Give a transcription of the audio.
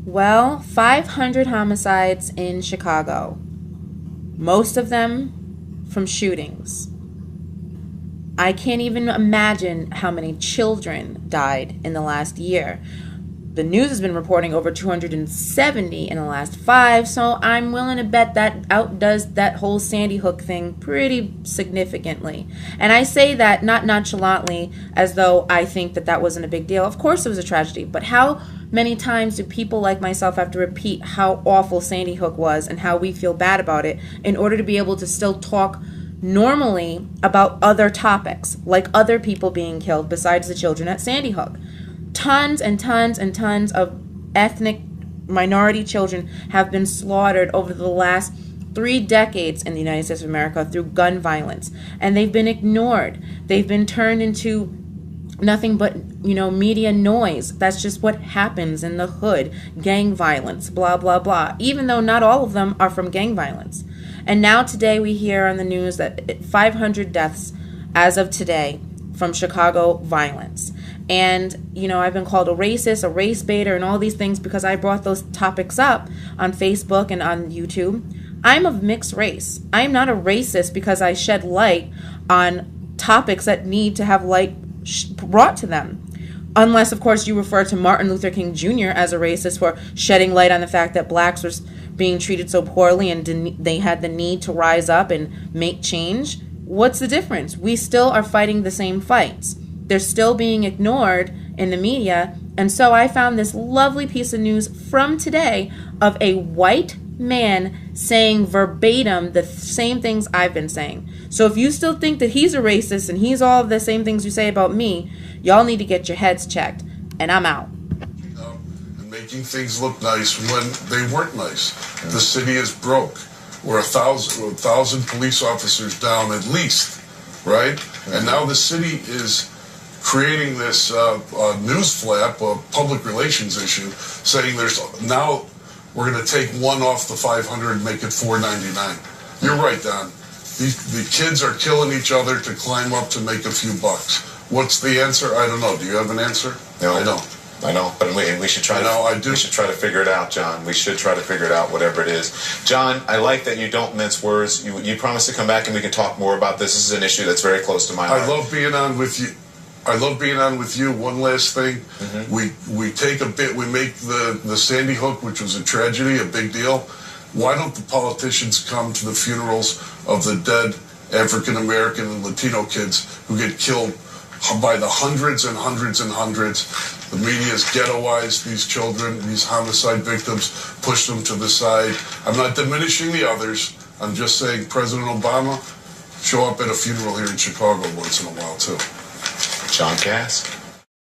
Well, 500 homicides in Chicago. Most of them from shootings. I can't even imagine how many children died in the last year. The news has been reporting over 270 in the last 5, so I'm willing to bet that outdoes that whole Sandy Hook thing pretty significantly. And I say that not nonchalantly, as though I think that that wasn't a big deal. Of course it was a tragedy, but how many times do people like myself have to repeat how awful Sandy Hook was and how we feel bad about it in order to be able to still talk normally about other topics, like other people being killed besides the children at Sandy Hook? Tons and tons and tons of ethnic minority children have been slaughtered over the last 3 decades in the United States of America through gun violence, and they've been ignored. They've been turned into nothing but, media noise. That's just what happens in the hood. Gang violence, blah, blah, blah, even though not all of them are from gang violence. And now today we hear on the news that 500 deaths as of today from Chicago violence. And, I've been called a racist, a race baiter, and all these things because I brought those topics up on Facebook and on YouTube. I'm of mixed race. I am not a racist because I shed light on topics that need to have light brought to them. Unless, of course, you refer to Martin Luther King Jr. as a racist for shedding light on the fact that blacks were being treated so poorly and they had the need to rise up and make change. What's the difference? We still are fighting the same fights. They're still being ignored in the media. And so I found this lovely piece of news from today of a white man saying verbatim the same things I've been saying. So if you still think that he's a racist and he's all of the same things you say about me, y'all need to get your heads checked. And I'm out. And making things look nice when they weren't nice. The city is broke. We're 1,000 police officers down at least, right? And now the city is creating this news flap, a public relations issue, saying now we're going to take one off the 500 and make it 499. You're right, Don. The kids are killing each other to climb up to make a few bucks. What's the answer? I don't know. Do you have an answer? No, I don't. I know, but we should try. We should try to figure it out, John. We should try to figure it out, whatever it is. John, I like that you don't mince words. You promised to come back and we can talk more about this. This is an issue that's very close to my heart. I love being on with you. One last thing, we take a bit. We make the Sandy Hook, which was a tragedy, a big deal. Why don't the politicians come to the funerals of the dead African American and Latino kids who get killed by the hundreds and hundreds and hundreds? The media has ghettoized these children, these homicide victims, pushed them to the side. I'm not diminishing the others. I'm just saying President Obama show up at a funeral here in Chicago once in a while, too. John Cass?